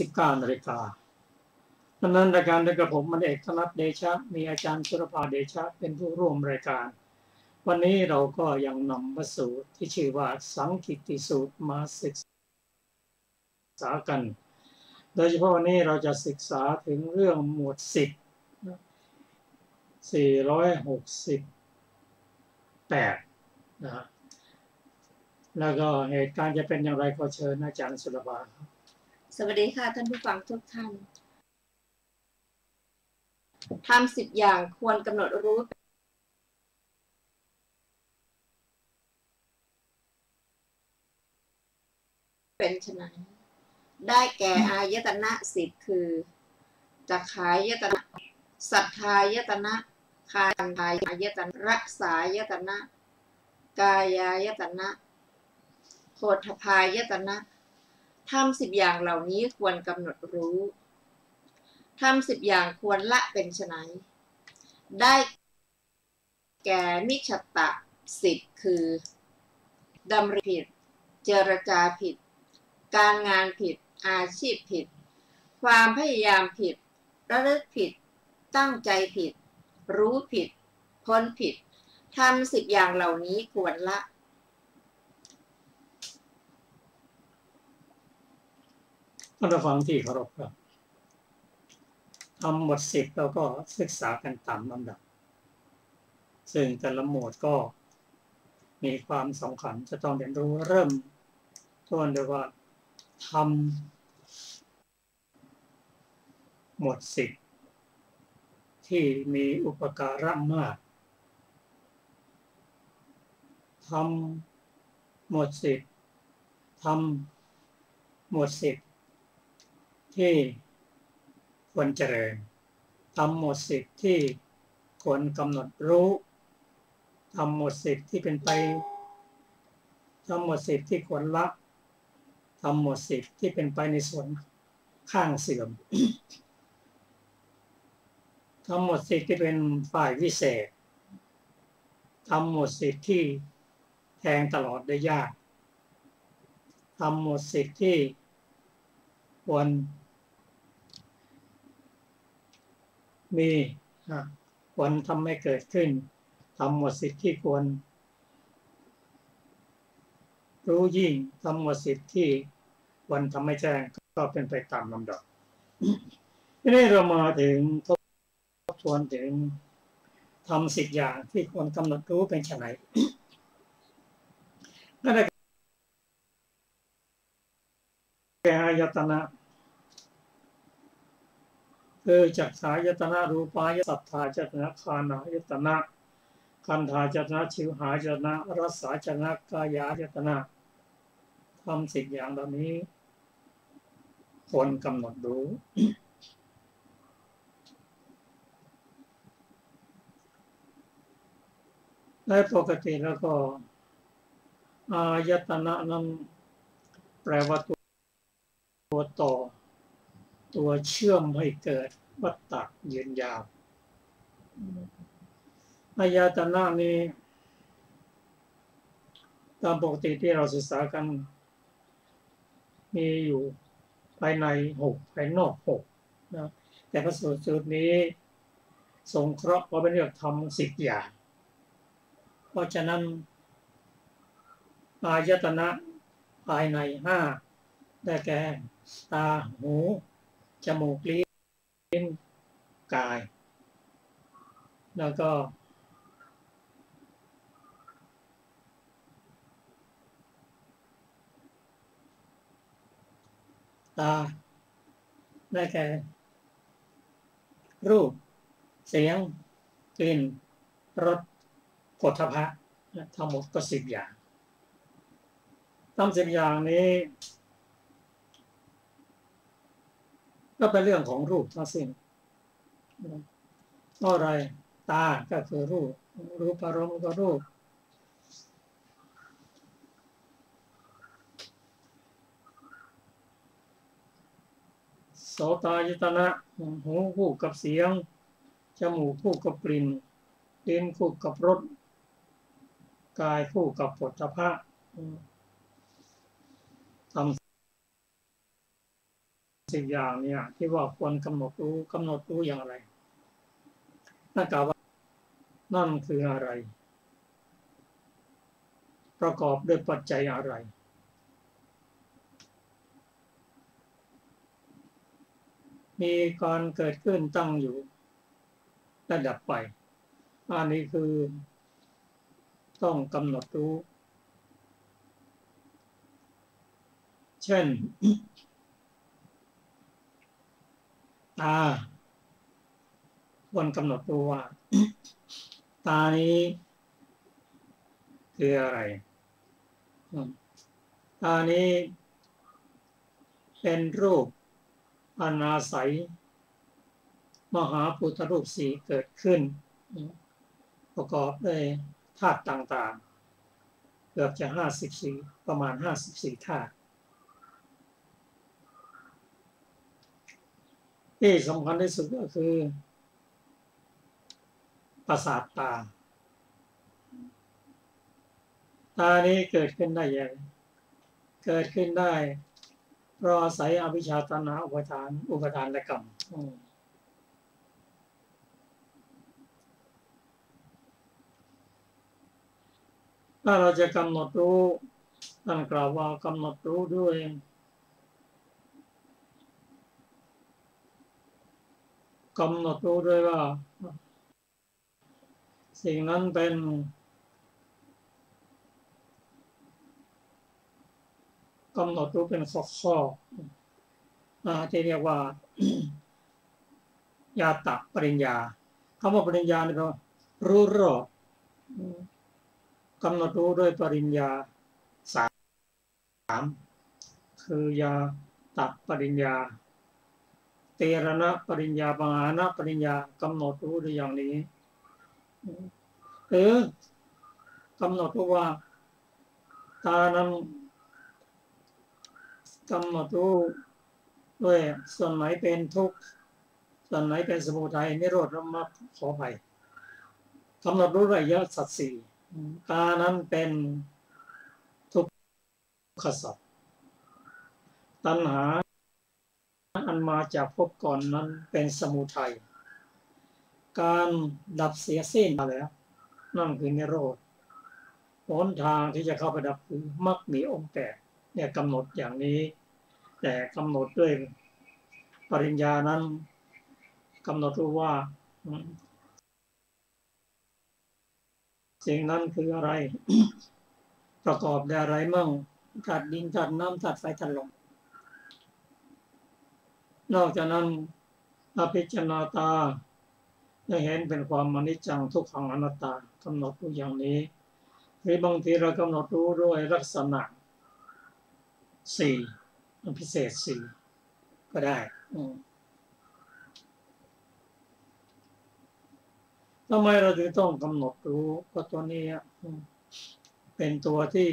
19 นาฬิกาดำเนินรายการโดยกระผมมันเอกธนัทเดชะมีอาจารย์สุรภาเดชะเป็นผู้ร่วมรายการวันนี้เราก็ยังนำพระสูตรที่ชื่อว่าสังคิติสูตรมาศึกษากันโดยเฉพาะวันนี้เราจะศึกษาถึงเรื่องหมวด10 468นะแล้วก็เหตุการณ์จะเป็นอย่างไรก็เชิญอาจารย์สุรภาสวัสดีค่ะท่านผู้ฟังทุกท่านทำ10 อย่างควรกำหนดรู้เป็นไฉนได้แก่อายตนะ10คือจักขายตนะสัทธายตนะคานายตนะรักษายตนะกายายตนะโผฏฐัพพายตนะทำ10 อย่างเหล่านี้ควรกำหนดรู้ทำ10 อย่างควรละเป็นไฉนได้แก่มิจฉตะ10คือดำริผิดเจรจาผิดการงานผิดอาชีพผิดความพยายามผิดระลึกผิดตั้งใจผิดรู้ผิดพ้นผิดทำ10 อย่างเหล่านี้ควรละท่านผู้ฟังที่เคารพครับทำหมวด10เราก็ศึกษากันตามลำดับซึ่งแต่ละหมวดก็มีความสำคัญจะต้องเรียนรู้เริ่มต้นด้วยว่าทำหมวด10ที่มีอุปการะมากทำหมวด10ทำหมวด10ที่ควรเจริญทำหมวด10ที่ควรกำหนดรู้ทำหมวด10ที่เป็นไปทำหมวด10ที่ควรละทำหมวด10ที่เป็นไปในส่วนข้างเสื่อมทำหมวด10ที่เป็นฝ่ายวิเศษทำหมวด10ที่แทงตลอดได้ยากทำหมวด10ที่ควรมีควรทำให้เกิดขึ้นทำหมวด10ที่ควรรู้ยิ่งทำหมวด10ที่ควรทำให้แจ้งก็เป็นไปตามลำดับทีนี้เรามาถึงทบทวนถึงทำ10 อย่างที่ควรกำหนดรู้เป็นไฉนนั่นแหละแก่อายตนะคือจักขายตนะรูปายสัทธายตนะคานายตนะคันธายตนะชิวหายตนะรสายตนะกายายตนะทำ10 อย่างเหล่านี้ควรกำหนดรู้และปกติแล้วก็อายตนะนั้นแปลว่าตัวต่อตัวเชื่อมให้เกิดวัฏฏะยืนยาวอายตนะนี้ตามปกติที่เราศึกษากันมีอยู่ภายใน6ภายนอก6นะแต่พระสูตรนี้สงเคราะห์ว่าเป็นเรื่องทำ10 อย่างเพราะฉะนั้นอายตนะภายใน5ได้แก่ตาหูจมูกลิ้นกายแล้วก็ตาได้แก่รูปเสียงกลิ่นรสโผฏฐัพพะทั้งหมดก็10 อย่างทั้ง10 อย่างนี้ก็เป็นเรื่องของรูปทั้งสิ้นอะไรตาก็คือรูปอารมณ์ก็รูปโสตายตนะหูคู่กับเสียงจมูกคู่กับกลิ่นลิ้นคู่กับรสกายคู่กับโผฏฐัพพะทำ สิ่งอย่างเนี่ยที่ว่าควรกำหนดรู้อย่างไรนั่นกล่าวว่านั่นคืออะไรประกอบด้วยปัจจัยอะไรมีการเกิดขึ้นตั้งอยู่และดับไปอันนี้คือต้องกำหนดรู้เช่นตาควรกำหนดรู้ว่าตานี้คืออะไรตานี้เป็นรูปอันอาศัยมหาพุทธรูปสี่เกิดขึ้นประกอบด้วยธาตุต่างๆเกือบจะ54ประมาณ54ธาตุที่สำคัญที่สุดก็คือประสาทตานี้เกิดขึ้นได้อย่างเกิดขึ้นได้เพราะอาศัยอวิชชาตัณหาอุปทานและกรรมถ้าเราจะกำหนดรู้ท่านกล่าวว่ากำหนดรู้ด้วยว่าสิ่งนั้นเป็นกำหนดรู้เป็นข้อที่เรียกว่า ญาตะปริญญาคำว่าปริญญาเนี่ยรู้รอบกำหนดรู้ด้วยปริญญา3คือญาตะปริญญาเตระณปริญญาปหานะปริญญากำหนดรู้ด้วยอย่างนี้หรือกำหนดรู้ว่าตานั้นกำหนดรู้ด้วยส่วนไหนเป็นทุกข์ส่วนไหนเป็นสมุทัยนิโรธมรรคขอภัยกำหนดรู้ด้วยอริยสัจสี่ตานั้นเป็นทุกขสัจตัณหาอันมาจากภพก่อนนั้นเป็นสมุทัยการดับเสียสิ้นมาแล้วนั่นคือนิโรธหนทางที่จะเข้าไปดับคือมรรคมีองค์8เนี่ยกำหนดอย่างนี้แต่กำหนดด้วยปริญญานั้นกำหนดรู้ว่าสิ่งนั้นคืออะไร ประกอบด้วยอะไรมั่งธาตุดินธาตุน้ำธาตุไฟธาตุลมนอกจากนั้นพิจารณาตาได้เห็นเป็นความอนิจจังทุกขังอนัตตากำหนดรู้อย่างนี้หรือบางทีเรากำหนดรู้ด้วยลักษณะ4พิเศษ4ก็ได้ทำไมเราถึงต้องกำหนดรู้เพราะตัวนี้เป็นตัวที่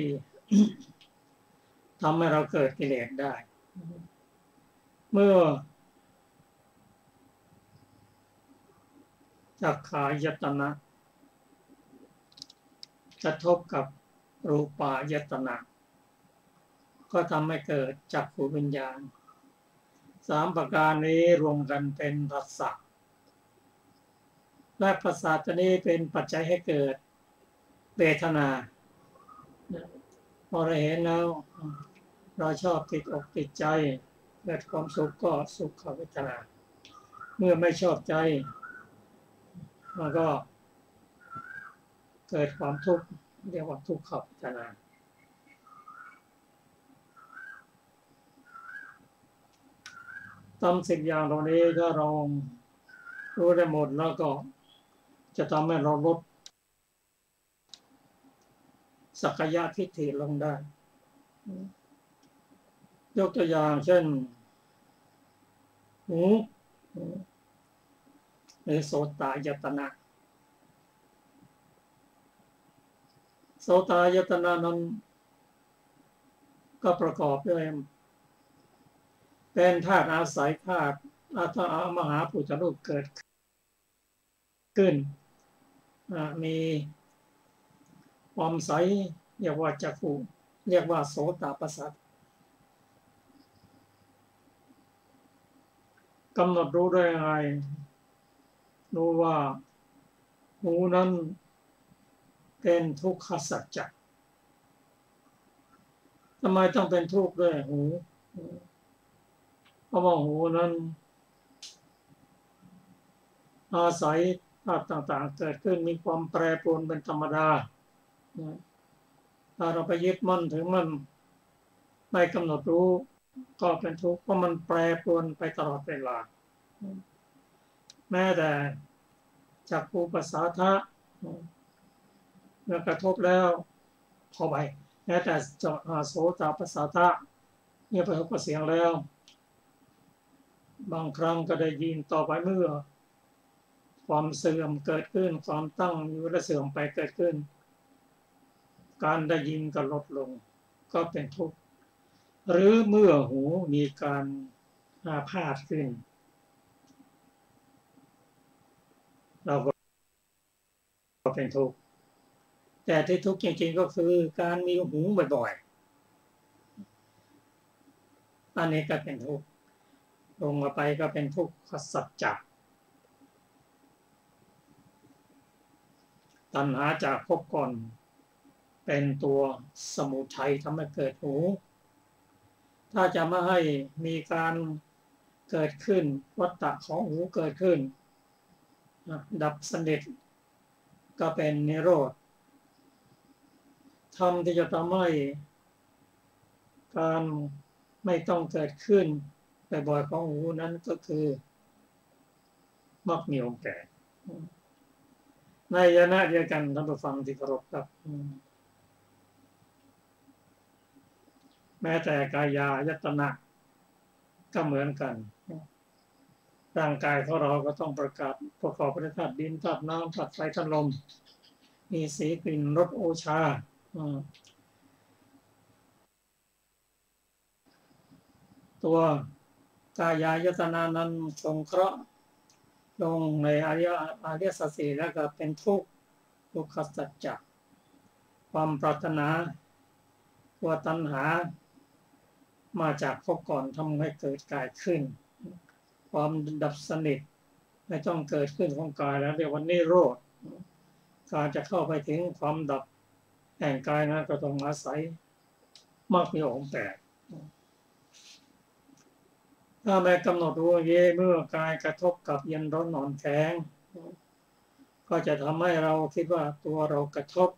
ทำให้เราเกิดกิเลสได้เมื่อจักขายตนะกระทบกับรูปายตนะก็ทำให้เกิดจักขุวิญญาณ3ประการนี้รวมกันเป็นผัสสะและผัสสะตัวนี้เป็นปัจจัยให้เกิดเวทนาพอเราเห็นแล้วเราชอบติดอกติดใจเกิดความสุขก็สุขเวทนาเมื่อไม่ชอบใจมันก็เกิดความทุกข์เรียกว่าทุกขเวทนาทำ10อย่างตรงนี้ถ้าเรารู้ได้หมดแล้วก็จะทำให้เราลดสักกายทิฏฐิลงได้ยกตัวอย่างเช่นหูหรือโสตายตนะโสตายตนะนั้นก็ประกอบด้วยเป็นธาตุอาศัยธาตุมหาพุทธรูปเกิดขึ้นมีความใสเรียกว่าจักขุเรียกว่าโสตประสาท กำหนดรู้ได้ยังไงรู้ว่าหูนั้นเป็นทุกขสัจจะทำไมต้องเป็นทุกข์ด้วยหูเพราะว่าหูนั้นอาศัยภาพต่างๆเกิดขึ้นมีความแปรปรวนเป็นธรรมดาถ้าเราไปยึดมั่นถึงมันไม่กำหนดรู้ก็เป็นทุกข์เพราะมันแปรปรวนไปตลอดเวลาแม้แต่จักขุปัสสาวะเมื่อกระทบแล้วพอไปแม้แต่โสตปัสสาวะเมื่อกระทบกับเสียงแล้วบางครั้งก็ได้ยินต่อไปเมื่อความเสื่อมเกิดขึ้นความตั้งอยู่และเสื่อมไปเกิดขึ้นการได้ยินก็ลดลงก็เป็นทุกข์หรือเมื่อหูมีการอาพาธขึ้นเราก็เป็นทุกข์แต่ที่ทุกข์จริงๆก็คือการมีหูบ่อยๆอันนี้ก็เป็นทุกข์ลงมาไปก็เป็นทุกขสัจจะตัณหาจากภพก่อนเป็นตัวสมุทัยทำให้เกิดหูถ้าจะไม่ให้มีการเกิดขึ้นวัฏฏะของหูเกิดขึ้นดับสนิทก็เป็นนิโรธธรรมที่จะทำให้การไม่ต้องเกิดขึ้นบ่อยๆของหูนั้นก็คือมรรคมีองค์แปดในยะนะเดียวกันท่านผู้ฟังที่เคารพครับแม้แต่กายายตนะก็เหมือนกันร่างกายของเราก็ต้องประกอบไปด้วยธาตุดินธาตุน้ำธาตุไฟธาตุลมมีสีกลิ่นรสโอชาตัวกายายตนะนั้นสงเคราะห์ลงในอริยสัจสี่แล้วก็เป็นทุกขสัจจะความปรารถนาตัวตัณหามาจากภพก่อนทำให้เกิดกายขึ้นความดับสนิทไม่ต้องเกิดขึ้นของกายแล้วเรียกว่านิโรธการจะเข้าไปถึงความดับแห่งกายนั้นก็ต้องอาศัยมรรคมีองค์แปดถ้าไม่กำหนดรู้เมื่อกายกระทบกับเย็นร้อนอ่อนแข็งก็จะทำให้เราคิดว่าตัวเรากระทบ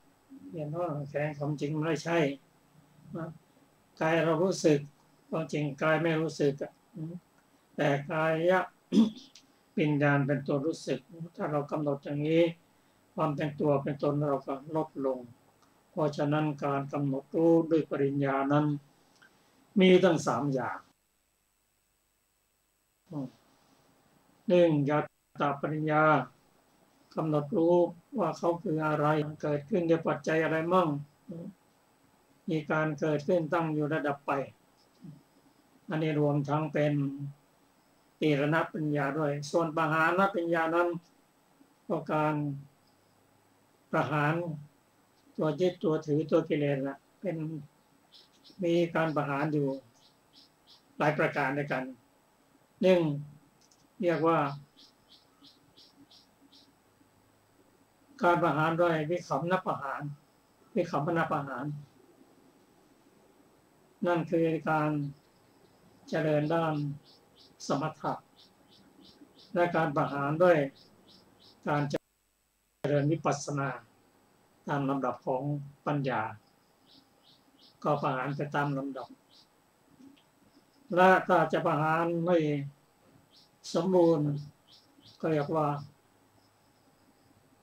เย็นร้อนอ่อนแข็งความจริงไม่ใช่กายเรารู้สึกความจริงกายไม่รู้สึกแต่กายวิญญาณเป็นตัวรู้สึกถ้าเรากำหนดอย่างนี้ความเป็นตัวเป็นตนเราก็ลดลงเพราะฉะนั้นการกำหนดรู้ด้วยปริญญานั้นมีทั้งสามอย่างหนึ่งญาตปริญญากำหนดรู้ว่าเขาคืออะไรเกิดขึ้นด้วยปัจจัยอะไรมั่งมีการเกิดขึ้นตั้งอยู่ระดับไปอันนี้รวมทั้งเป็นตีรณปัญญาด้วยส่วนปหานปัญญานั้นก็การประหารตัวยึดตัวถือตัวกิเลสละเป็นมีการประหารอยู่หลายประการด้วยกันหนึ่งเรียกว่าการประหารด้วยวิคัมมนประหารวิคัมมนประหารนั่นคือการเจริญด้านสมถะและการประหารด้วยการเจริญวิปัสสนาตามลำดับของปัญญาก็ประหารไปตามลำดับและถ้าจะประหารไม่สมบูรณ์ก็เรียกว่า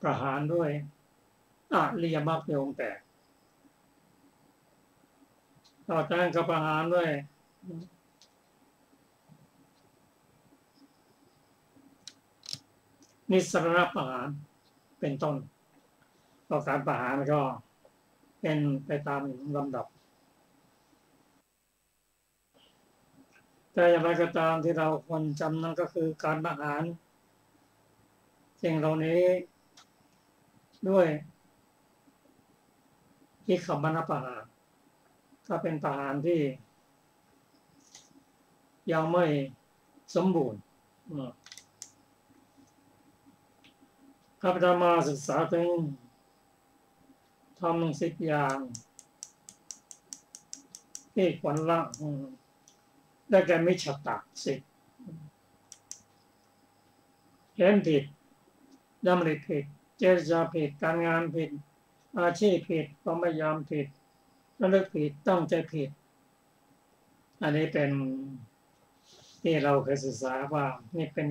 ประหารด้วยอริยมรรคมีองค์แปดต่อจากนั้นก็ประหารด้วยนิสสรณประหารเป็นต้นต่อการประหารก็เป็นไปตามลำดับแต่อย่างไรก็ตามที่เราควรจำนั่นก็คือการประหารสิ่งเหล่านี้ด้วยวิคัมมนประหารถ้าเป็นประหารที่ยังไม่สมบูรณ์ ข้าพเจ้ามาศึกษาถึงทำ10 อย่างที่ควรละได้แก่มิจฉาตะ10เห็นผิดดำริผิดเจรจาผิดการงานผิดอาชีพผิดความพยายามผิดระลึกผิดตั้งใจผิดอันนี้เป็นที่เราเคยศึกษาว่านี่เป็น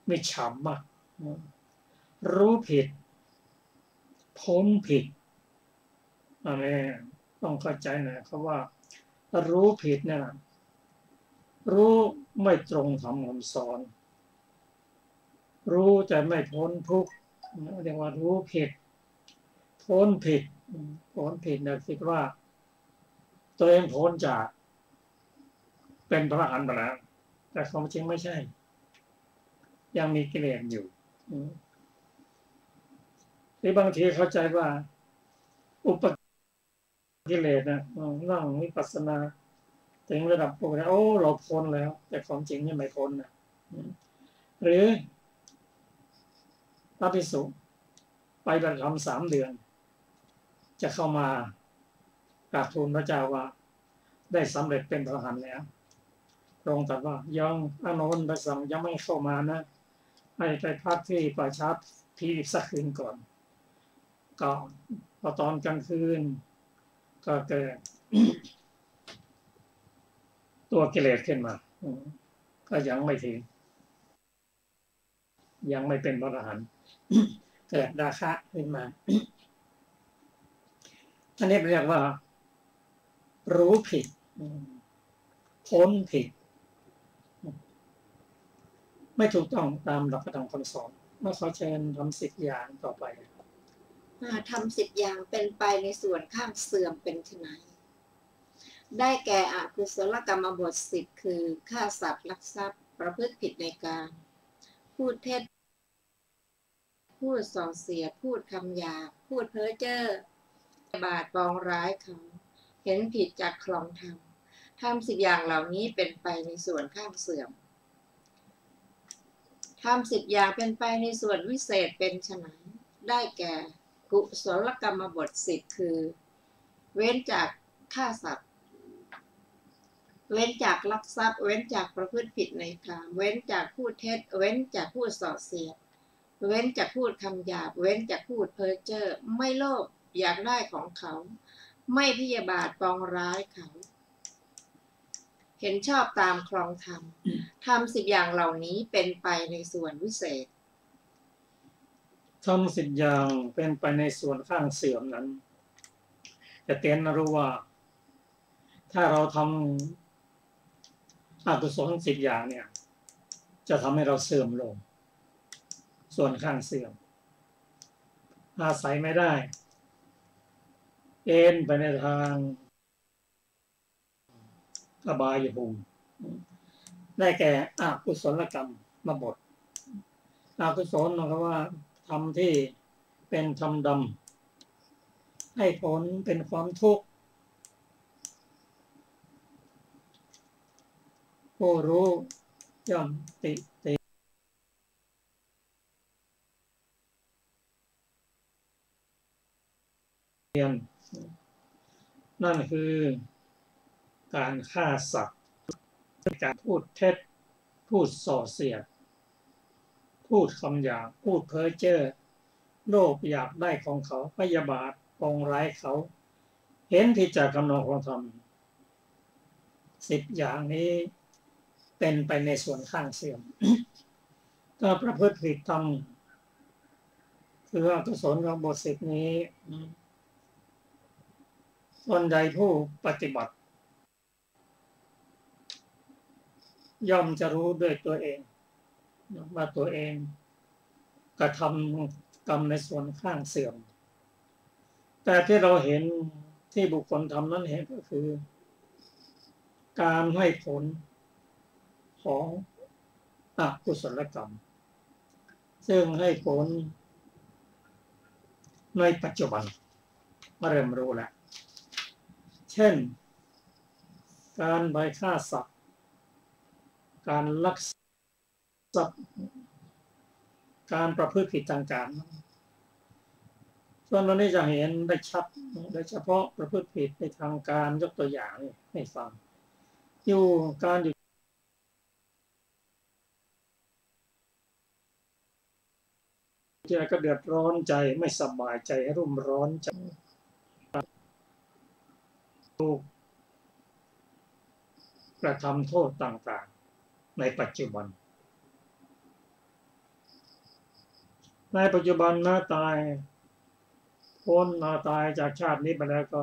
มิจฉามากรู้ผิดพ้นผิดอันนี้ต้องเข้าใจหน่อยครับว่ารู้ผิดเนี่ยรู้ไม่ตรงธรรมคำสอนรู้แต่ไม่พ้นทุกข์เรียกว่ารู้ผิดพ้นผิดพ้นผิดเนี่ยคิดว่าตัวเองพ้นจากเป็นพระอรหันต์ไปแล้วแต่ความจริงไม่ใช่ยังมีกิเลสอยู่หรือบางทีเข้าใจว่าอุปกิเลสนะนั่งวิปัสสนาถึงระดับพวกนี้โอ้เราพ้นแล้วแต่ความจริงนี่ไม่พ้นนะหรือพระภิกษุไปปฏิบัติธรรม3 เดือนจะเข้ามากราบทูลพระเจ้าว่าได้สำเร็จเป็นพระอรหันต์แล้วพระองค์ตรัสว่ายังอานนท์พระสังยังไม่เข้ามานะให้ไปพักที่ป่าช้าที่สักคืนก่อนก็พอตอนกลางคืนก็เกิดตัวกิเลสขึ้นมาก็ยังไม่ถึงยังไม่เป็นพระอรหันต์เกิดราคะขึ้นมาอันนี้เรียกว่ารู้ผิดพ้นผิดไม่ถูกต้องตามหลักธรรมคำสอนมาขอเชิญทำ10 อย่างต่อไปทำ10 อย่างเป็นไปในส่วนข้างเสื่อมเป็นไฉนได้แก่อกุศลกรรมบท10คือฆ่าสัตว์ลักทรัพย์ประพฤติผิดในการพูดเท็จพูดส่อเสียดพูดคำหยาบพูดเพ้อเจ้อบาทปองร้ายเขาเห็นผิดจากคลองธรรมทำ10 อย่างเหล่านี้เป็นไปในส่วนข้างเสื่อมทำ10 อย่างเป็นไปในส่วนวิเศษเป็นไฉนได้แก่กุศลกรรมบท10คือเว้นจากฆ่าสัตว์เว้นจากลักทรัพย์เว้นจากประพฤติผิดในกามเว้นจากพูดเท็จเว้นจากพูดส่อเสียดเว้นจากพูดคำหยาบเว้นจากพูดเพ้อเจ้อไม่โลภอยากได้ของเขาไม่พยาบาทปองร้ายเขาเห็นชอบตามครองธรรมทำ10 อย่างเหล่านี้เป็นไปในส่วนวิเศษทำ10 อย่างเป็นไปในส่วนข้างเสื่อมนั้นจะเตือนนะรู้ว่าถ้าเราทำอกุศล10 อย่างเนี่ยจะทำให้เราเสื่อมลงส่วนข้างเสื่อมอาศัยไม่ได้เอ็นไปในทางอบายภูมิได้แก่อกุศลกรรมมาบทอกุศลหมายความว่าทำที่เป็นธรรมดำให้ผลเป็นความทุกข์ผู้รู้ย่อมติเตียนนั่นคือการฆ่าสัตว์การพูดเท็จพูดส่อเสียดพูดคำหยาบพูดเพ้อเจ้อโลภอยากได้ของเขาพยาบาทปองร้ายเขาเห็นผิดจากคำนองของธรรม10 อย่างนี้เป็นไปในส่วนข้างเสื่อมถ้าประพฤติผิดธรรมคืออกุศลของบท10 นี้ส่วนใดผู้ปฏิบัติย่อมจะรู้ด้วยตัวเองว่าตัวเองกระทำกรรมในส่วนข้างเสื่อมแต่ที่เราเห็นที่บุคคลทำนั้นเห็นก็คือการให้ผลของอกุศลกรรมซึ่งให้ผลในปัจจุบันมาเริ่มรู้แล้วเช่นการไปฆ่าสัตว์การลัก กับการประพฤติผิดทางการส่วนวันนี้จะเห็นได้ชัดโดยเฉพาะประพฤติผิดในทางการยกตัวอย่างให้ฟังอยู่การอยู่ที่ไหนก็เดือดร้อนใจไม่สบายใจรุ่มร้อนใจถูกกระทำโทษต่างๆในปัจจุบันนะตายพ้นตายจากชาตินี้ไปแล้วก็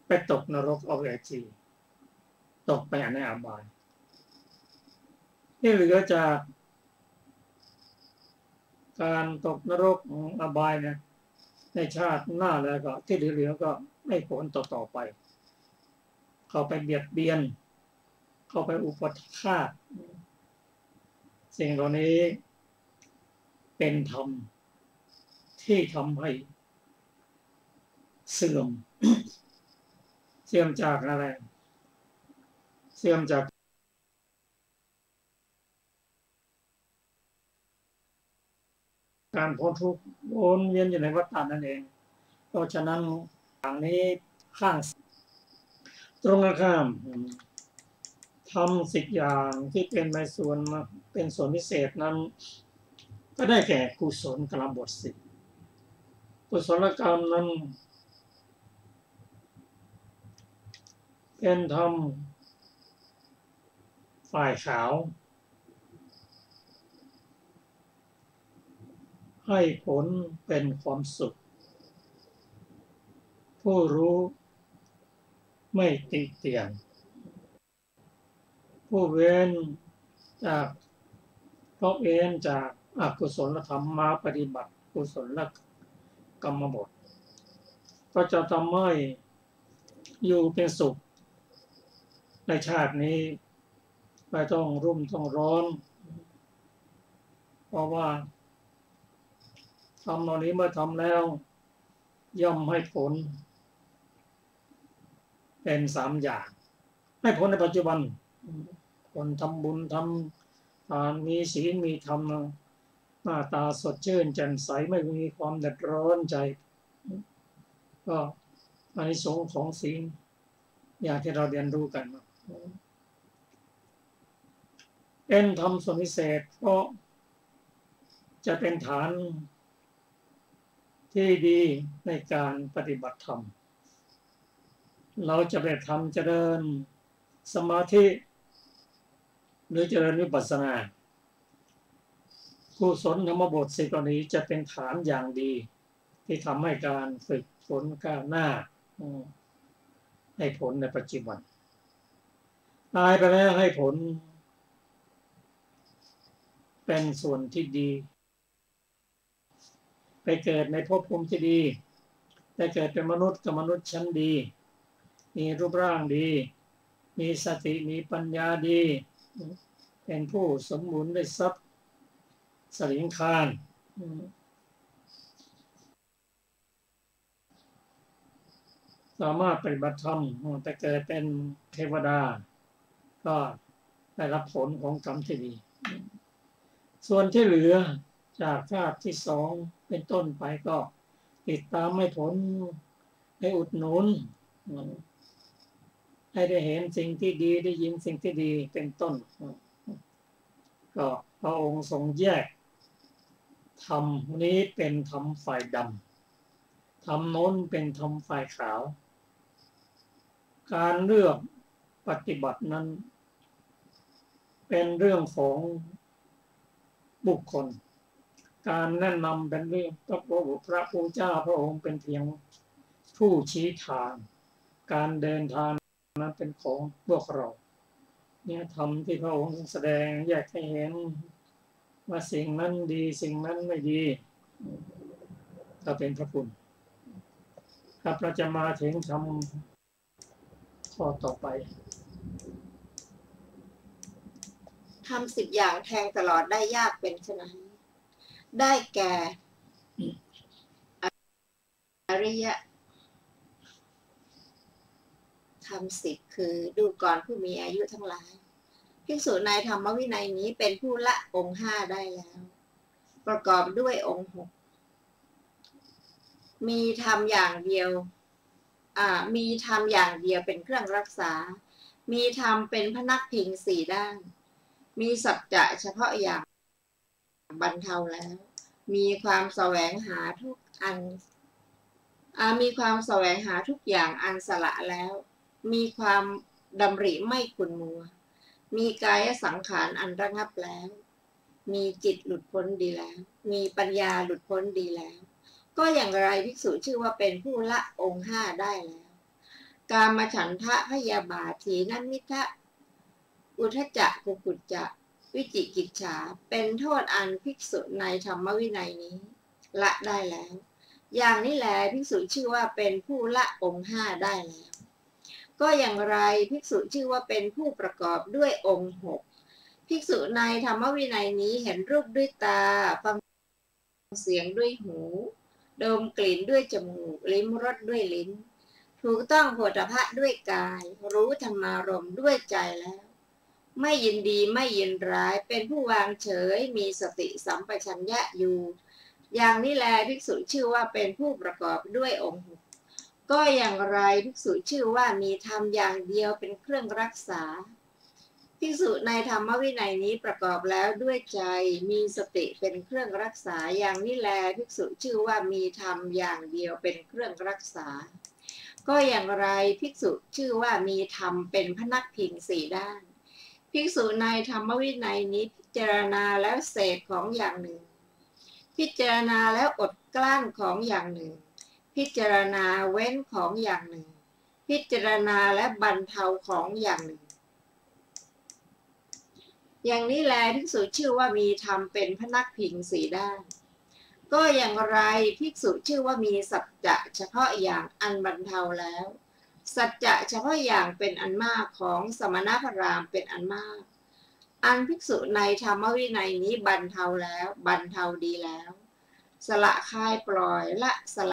ไปตกนรกอเวจีตกไปในอบายที่เหลือจากการตกนรกอบายเนี่ยในชาติหน้าแล้วก็ที่เหลือก็ไม่ผลต่อไปเข้าไปเบียดเบียนเข้าไปอุปฆาตสิ่งเหล่านี้เป็นธรรมที่ทำให้เสื่อมจากอะไรเสื่อมจากการพ้นทุกข์วนเวียนอยู่ในวัฏฏะนั่นเองเพราะฉะนั้นอย่างนี้ข้างตรงกันข้ามทำ10 อย่างที่เป็นในส่วนเป็นส่วนพิเศษนั้นก็ได้แก่กุศลกรรมบท10กุศลกรรมนั้นเป็นธรรมฝ่ายขาวให้ผลเป็นความสุขผู้รู้ไม่ติเตียนผู้เว้นจากเพราะเว้นจากอกุศลธรรมมาปฏิบัติกุศลกรรมบทก็จะทำให้อยู่เป็นสุขในชาตินี้ไม่ต้องรุ่มต้องร้อนเพราะว่าทำเหล่านี้เมื่อทำแล้วย่อมให้ผลเป็น3 อย่างให้ผลในปัจจุบันคนทำบุญทำทานมีศีลมีธรรมหน้าตาสดชื่นแจ่มใสไม่มีความเดือดร้อนใจก็อานิสงส์ของศีลอย่างที่เราเรียนรู้กันเป็นธรรมส่วนพิเศษเพราะจะเป็นฐานที่ดีในการปฏิบัติธรรมเราจะไปทำเจริญสมาธิหรือเจริญวิปัสสนากุศลธรรมบท10 ข้อนี้จะเป็นฐานอย่างดีที่ทำให้การฝึกฝนก้าวหน้าให้ผลในปัจจุบันตายไปแล้วให้ผลเป็นส่วนที่ดีไปเกิดในภพภูมิที่ดีได้เกิดเป็นมนุษย์กับมนุษย์ชั้นดีมีรูปร่างดีมีสติมีปัญญาดีเป็นผู้สมบูรณ์ด้วยทรัพย์สลิงคารสามารถปฏิบัติธรรมแต่เกิดเป็นเทวดาก็ได้รับผลของกรรมที่ดีส่วนที่เหลือจากชาติที่2เป็นต้นไปก็ติดตามให้ผลให้อุดหนุนให้ได้เห็นสิ่งที่ดีได้ยินสิ่งที่ดีเป็นต้นก็พระองค์ทรงแยกธรรมนี้เป็นธรรมฝ่ายดำธรรมโน้นเป็นธรรมฝ่ายขาวการเลือกปฏิบัตินั้นเป็นเรื่องของบุคคลการแนะนำเป็นเรื่องพระพุทธเจ้าพระองค์เป็นเพียงผู้ชี้ทางการเดินทางนั้นเป็นของพวกเราเนี่ยธรรมที่พระองค์แสดงแยกให้เห็นว่าสิ่งนั้นดีสิ่งนั้นไม่ดีก็เป็นพระคุณครับเราจะมาถึงธรรมข้อต่อไปทำ10 อย่างแทงตลอดได้ยากเป็นไฉนได้แก่อริยธรรม10คือดูก่อนผู้มีอายุทั้งหลาย ภิกษุในธรรมวินัยนี้เป็นผู้ละองค์ห้าได้แล้ว ประกอบด้วยองค์หกมีธรรมอย่างเดียวมีธรรมอย่างเดียวเป็นเครื่องรักษามีธรรมเป็นพนักพิงสี่ด้านมีสัจจะเฉพาะอย่างบรรเทาแล้วมีความแสวงหาทุกอันมีความแสวงหาทุกอย่างอันสละแล้วมีความดำริไม่ขุ่นมัวมีกายสังขารอันระงับแล้วมีจิตหลุดพ้นดีแล้วมีปัญญาหลุดพ้นดีแล้วก็อย่างไรภิกษุชื่อว่าเป็นผู้ละองค์ห้าได้แล้วกามฉันทะพยาบาทถีนมิทะอุทธัจจะกุกุจจะวิจิกิจฉาเป็นโทษอันภิกษุในธรรมวินัยนี้ละได้แล้วอย่างนี้แลภิกษุชื่อว่าเป็นผู้ละองค์ห้าได้แล้วก็อย่างไรภิกษุชื่อว่าเป็นผู้ประกอบด้วยองค์หกภิกษุในธรรมวินัยนี้เห็นรูปด้วยตาฟังเสียงด้วยหูดมกลิ่นด้วยจมูกลิ้มรสด้วยลิ้นถูกต้องโผฏฐัพพะด้วยกายรู้ธรรมารมณ์ด้วยใจแล้วไม่ยินดีไม่ยินร้ายเป็นผู้วางเฉยมีสติสัมปชัญญะอยู่อย่างนี้แลภิกษุชื่อว่าเป็นผู้ประกอบด้วยองค์หกก็อย่างไรภิกษุชื่อว่ามีธรรมอย่างเดียวเป็นเครื่องรักษาภิกษุในธรรมวินัยนี้ประกอบแล้วด้วยใจมีสติเป็นเครื่องรักษาอย่างนี้แลภิกษุชื่อว่ามีธรรมอย่างเดียวเป็นเครื่องรักษาก็อย่างไรภิกษุชื่อว่ามีธรรมเป็นพนักพิงสี่ด้านภิกษุในธรรมวินัยนี้พิจารณาแล้วเสพของอย่างหนึ่งพิจารณาแล้วอดกลั้นของอย่างหนึ่งพิจารณาเว้นของอย่างหนึ่งพิจารณาและบรรเทาของอย่างหนึ่งอย่างนี้แลภิกษุชื่อว่ามีธรรมเป็นพนักพิงสี่ด้านก็อย่างไรภิกษุชื่อว่ามีสัจจะเฉพาะอย่างอันบรรเทาแล้วสัจจะเฉพาะอย่างเป็นอันมากของสมณพราหมณ์เป็นอันมากอันภิกษุในธรรมวินัยนี้บรรเทาแล้วบรรเทาดีแล้วสละคายปล่อยละสล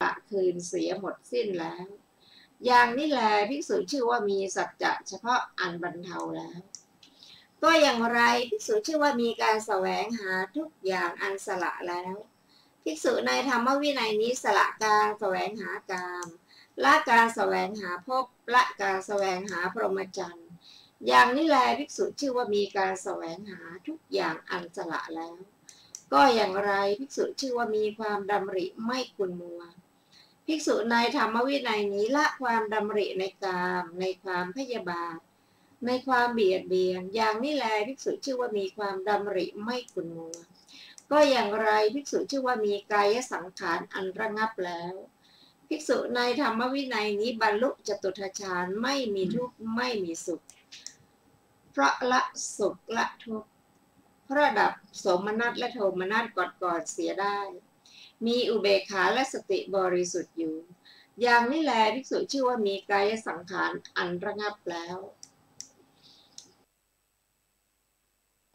ะคืนเสียหมดสิ้นแล้วอย่างนี้แลภิกษุชื่อว่ามีสัจจะเฉพาะอันบรรเทาแล้วก็อย่างไรภิกษุชื่อว่ามีการแสวงหาทุกอย่างอันสละแล้วภิกษุในธรรมวินัยนี้สละการแสวงหากามละการแสวงหาภพละการแสวงหาพรหมจรรย์อย่างนี้แลภิกษุชื่อว่ามีการแสวงหาทุกอย่างอันสละแล้วก็อย่างไรภิกษุชื่อว่ามีความดำริไม่ขุ่นมัวภิกษุในธรรมวินัยนี้ละความดำริในกามในความพยาบาทในความเบียดเบียนอย่างนี้แลภิกษุชื่อว่ามีความดำริไม่ขุ่นมัวก็อย่างไรภิกษุชื่อว่ามีกายสังขารอันระงับแล้วภิกษุในธรรมวินัยนี้บรรลุจตุตถฌานไม่มีทุกข์ไม่มีสุขเพราะละสุขละทุกข์เพราะดับโสมนัสและโทมนัสก่อนเสียได้มีอุเบกขาและสติบริสุทธิ์อยู่อย่างนี้แลภิกษุชื่อว่ามีกายสังขารอันระงับแล้ว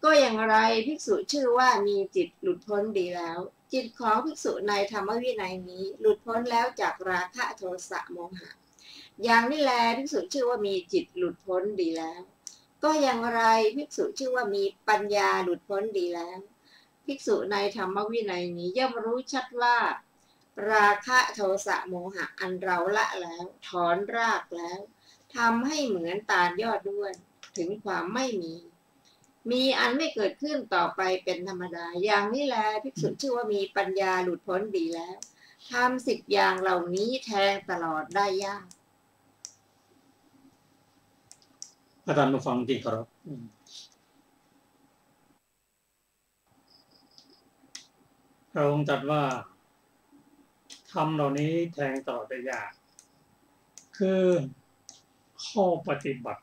ก็อย่างไรภิกษุชื่อว่ามีจิตหลุดพ้นดีแล้วจิตของภิกษุในธรรมวินัยนี้หลุดพ้นแล้วจากราคะโทสะโมหะอย่างนี้แลภิกษุชื่อว่ามีจิตหลุดพ้นดีแล้วก็อย่างไรภิกษุชื่อว่ามีปัญญาหลุดพ้นดีแล้วภิกษุในธรรมวินัยนี้ย่อมรู้ชัดว่าราคะโทสะโมหะอันเราละแล้วถอนรากแล้วทำให้เหมือนตาลยอดด้วนถึงความไม่มีอันไม่เกิดขึ้นต่อไปเป็นธรรมดาอย่างนี้แลภิกษุชื่อว่ามีปัญญาหลุดพ้นดีแล้วทำ10อย่างเหล่านี้แทงตลอดได้ยากอาจารย์ผู้ฟังที่เคารพพระองค์ตรัสว่าธรรมเหล่านี้แทงตลอดได้ยากคือข้อปฏิบัติ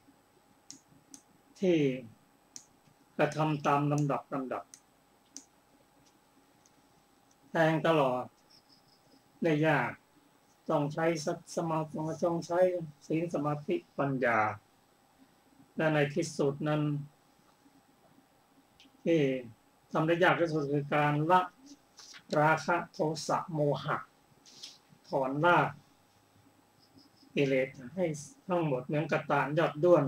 ที่กระทำตามลำดับแทงตลอดได้ยากต้องใช้สมาธิต้องใช้ศีลสมาธิปัญญาและในที่สุดนั้นที่ทำได้ยากที่สุดคือการละราคะโทสะโมหะถอนรากกิเลสให้ทั้งหมดเหมือนกระต่ายยอดด้วน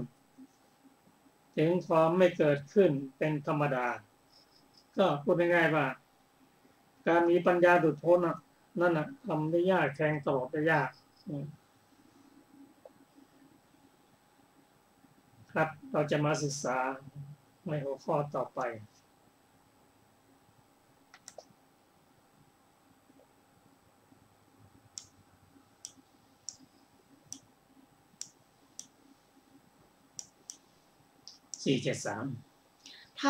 ถึงความไม่เกิดขึ้นเป็นธรรมดาก็พูดง่ายๆว่าการมีปัญญาหลุดพ้นนั่นทำได้ยากแข่งตลอดได้ยากครับเราจะมาศึกษาในหัวข้อต่อไป473ท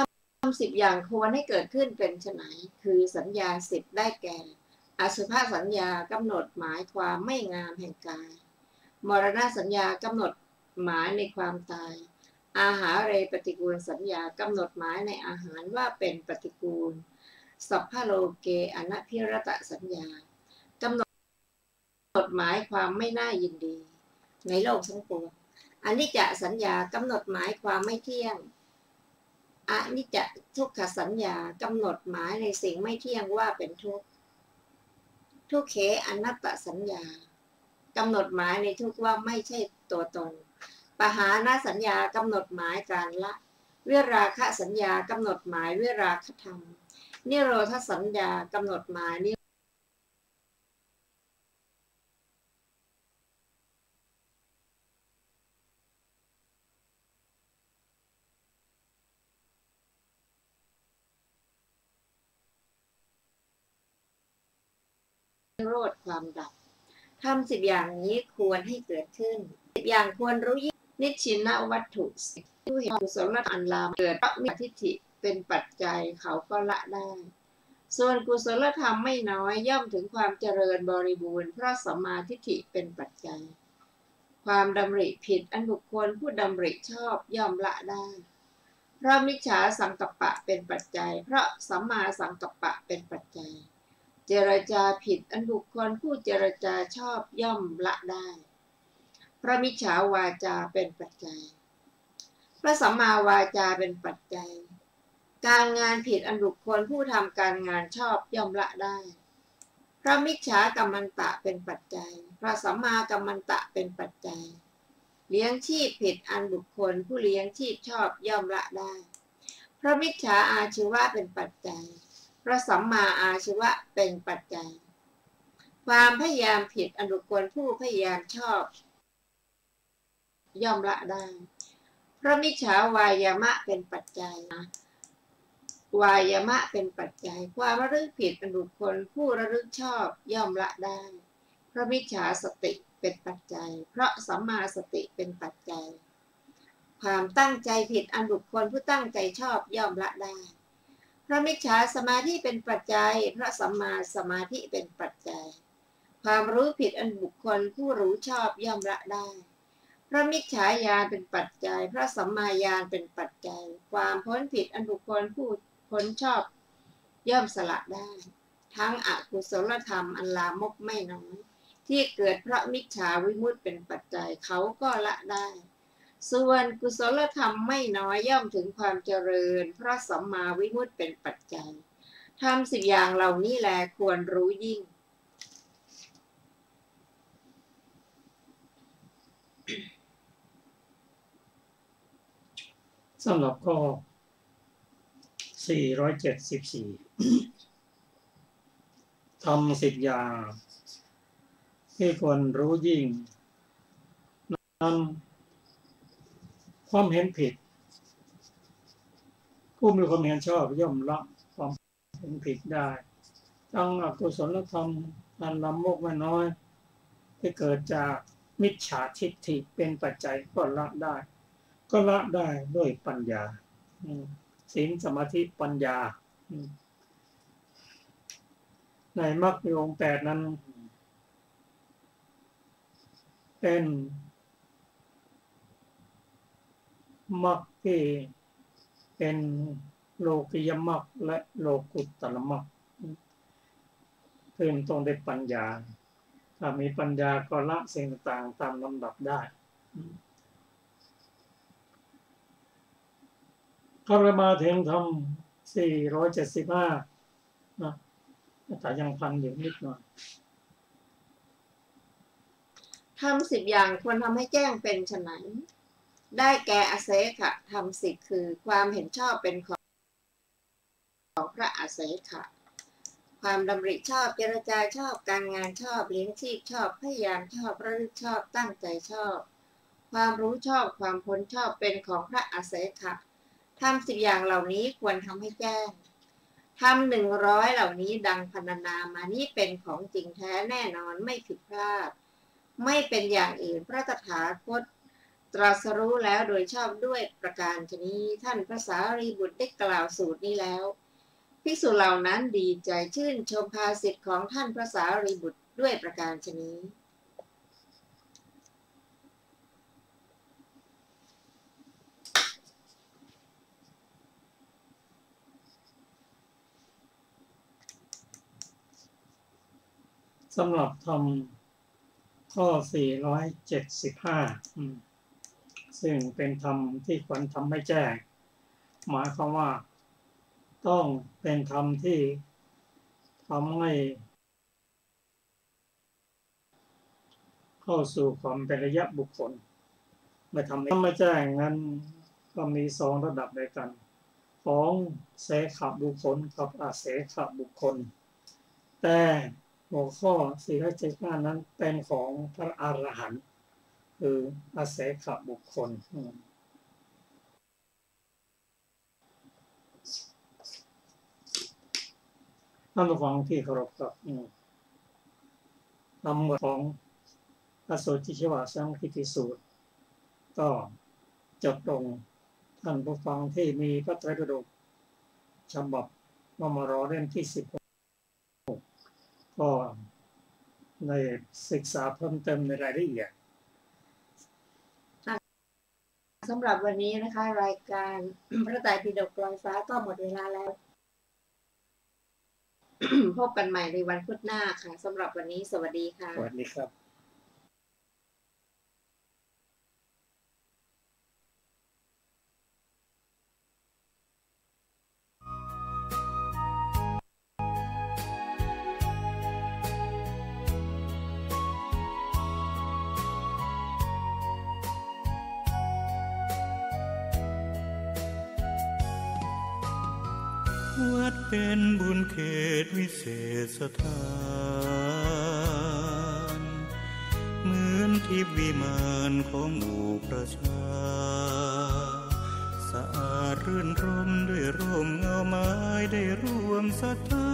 ำ10 อย่างควรให้เกิดขึ้นเป็นไฉนคือสัญญา10ได้แก่อสุภสัญญากำหนดหมายความไม่งามแห่งกายมรณสัญญากำหนดหมายในความตายอาหาเรปฏิกูลสัญญากำหนดหมายในอาหารว่าเป็นปฏิกูลสัพพโลเกอนัพพิรตสัญญากำหนดหมายความไม่น่ายินดีในโลกทั้งปวงอนิจจสัญญากำหนดหมายความไม่เที่ยงอนิจจทุกขสัญญากำหนดหมายในสิ่งไม่เที่ยงว่าเป็นทุกข์ทุกเขอนัตตสัญญากำหนดหมายในทุกข์ว่าไม่ใช่ตัวตนปหานสัญญากำหนดหมายการละวิราคะสัญญากำหนดหมายวิราคธรรมนิโรธสัญญากำหนดหมายนิโรธความดับทำ10 อย่างนี้ควรให้เกิดขึ้น10 อย่างควรรู้ยิ่งนิชชินวัตถุผู้เห็นกุศลอันลามเกิดเพราะมีทิฏฐิเป็นปัจจัยเขาก็ละได้ส่วนกุศลธรรมไม่น้อยย่อมถึงความเจริญบริบูรณ์เพราะสัมมาทิฏฐิเป็นปัจจัยความดำริผิดอันบุคคลผู้ดำริชอบย่อมละได้เพราะมิจฉาสังกัปปะเป็นปัจจัยเพราะสัมมาสังกัปปะเป็นปัจจัยเจรจาผิดอันบุคคลผู้เจรจาชอบย่อมละได้เพราะมิจฉาวาจาเป็นปัจจัยพระสัมมาวาจาเป็นปัจจัยการงานผิดอันบุคคลผู้ทำการงานชอบย่อมละได้เพราะมิจฉากัมมันตะเป็นปัจจัยพระสัมมากัมมันตะเป็นปัจจัยเลี้ยงชีพผิดอันบุคคลผู้เลี้ยงชีพชอบย่อมละได้เพราะมิจฉาอาชีวะเป็นปัจจัยพระสัมมาอาชีวะเป็นปัจจัยความพยายามผิดอันบุคคลผู้พยายามชอบย่อมละได้เพราะมิจฉาวายามะเป็นปัจจัยวายามะเป็นปัจจัยความระลึกผิดอันบุคคลผู้ระลึกชอบย่อมละได้เพราะมิจฉาสติเป็นปัจจัยเพราะสัมมาสติเป็นปัจจัยความตั้งใจผิดอันบุคคลผู้ตั้งใจชอบย่อมละได้เพราะมิจฉาสมาธิเป็นปัจจัยเพราะสัมมาสมาธิเป็นปัจจัยความรู้ผิดอันบุคคลผู้รู้ชอบย่อมละได้เพราะมิจฉาญาณเป็นปัจจัยเพราะสัมมาญาณเป็นปัจจัยความพ้นผิดอันบุคคลผู้พ้นชอบย่อมสละได้ทั้งอกุศลธรรมอันลามกไม่น้อยที่เกิดเพราะมิจฉาวิมุตติเป็นปัจจัยเขาก็ละได้ส่วนกุศลธรรมไม่น้อยย่อมถึงความเจริญเพราะสัมมาวิมุตติเป็นปัจจัยทำ10 อย่างเหล่านี้แลควรรู้ยิ่งสำหรับข้อ474ทำ10 อย่างที่ควรรู้ยิ่งนั้นความเห็นผิดผู้มีความเห็นชอบย่อมละความเห็นผิดได้ทั้งอกุศลธรรมอันลามกไม่น้อยที่เกิดจากมิจฉาทิฏฐิเป็นปัจจัยก็ละได้ด้วยปัญญาศีลสมาธิปัญญาในมรรคมีองค์ 8นั้นเป็นมรรคที่เป็นโลกิยมรรคและโลกุตตรมรรคเพิ่มตรงด้วยปัญญาถ้ามีปัญญาก็ละสิ่งต่างตามลำดับได้ก็มาถึงทำ475นะแต่ยังพันอยู่นิดหน่อยทำ10 อย่างควรทำให้แจ้งเป็นไฉน ได้แก่อาเสขะธรรม10คือความเห็นชอบเป็นของพระอาเสขะความดำริชอบเจรจาชอบการงานชอบเลี้ยงชีพชอบพยายามชอบระลึกชอบตั้งใจชอบความรู้ชอบความพ้นชอบเป็นของพระอาเสขะทำ10อย่างเหล่านี้ควรทำให้แจ้งทำ100เหล่านี้ดังพรรณนามานี้เป็นของจริงแท้แน่นอนไม่ผิดพลาดไม่เป็นอย่างอื่นพระตถาคตตรัสรู้แล้วโดยชอบด้วยประการฉนี้ท่านพระสารีบุตรได้กล่าวสูตรนี้แล้วภิกษุเหล่านั้นดีใจชื่นชมภาษิตของท่านพระสารีบุตรด้วยประการฉนี้สำหรับทำข้อ475ซึ่งเป็นธรรมที่ควรทำให้แจ้งหมายความว่าต้องเป็นธรรมที่ทำให้เข้าสู่ความเป็นอริยบุคคลไม่ทำให้แจ้งนั้นก็มี2ระดับด้วยกันของเสขบุคคลกับอาเสขบุคคลแต่หัวข้อ475นั้นเป็นของพระอรหันต์คืออาเสขบุคคลท่านผู้ฟังที่เคารพครับนำหมวดของพระสูตรที่ชื่อว่าสังคิติสูตรก็จบลงท่านผู้ฟังที่มีพระไตรปิฎกฉบับมมร.เล่มที่16ก็ในศึกษาเพิ่มเติมในรายละเอียดสำหรับวันนี้นะคะรายการพระไตรปิฎกลอยฟ้าก็หมดเวลาแล้ว พบกันใหม่ในวันพุธหน้าค่ะสำหรับวันนี้สวัสดีค่ะสวัสดีครับวัดเป็นบุญเขตวิเศษสถานเหมือนทิพย์วิมานของหมู่ประชาสะอาดรื่นรมด้วยร่มเงาไม้ได้ร่วมศรัทธา